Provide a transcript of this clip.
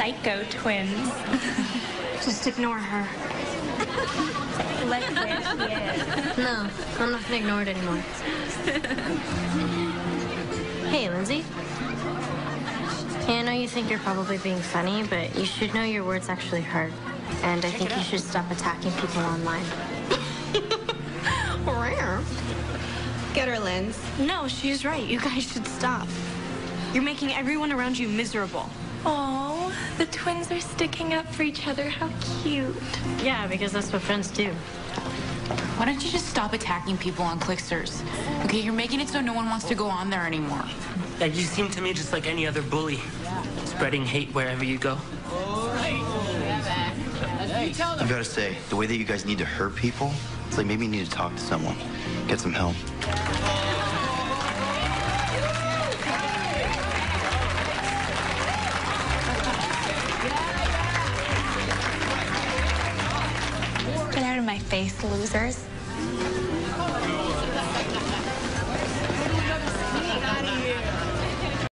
psycho twins. Just ignore her. Like where she is. No, I'm not gonna ignore it anymore. Hey, Lindsay. Hey, I know you think you're probably being funny, but you should know your words actually hurt. And I think you should stop attacking people online. Get her, Linz. No, she's right. You guys should stop. You're making everyone around you miserable. Oh, the twins are sticking up for each other. How cute. Yeah, because that's what friends do. Why don't you just stop attacking people on Clicksters? Okay, you're making it so no one wants to go on there anymore. Yeah, you seem to me just like any other bully, spreading hate wherever you go. I've got to say, the way that you guys need to hurt people, it's like maybe you need to talk to someone, get some help. Get out of my face, losers.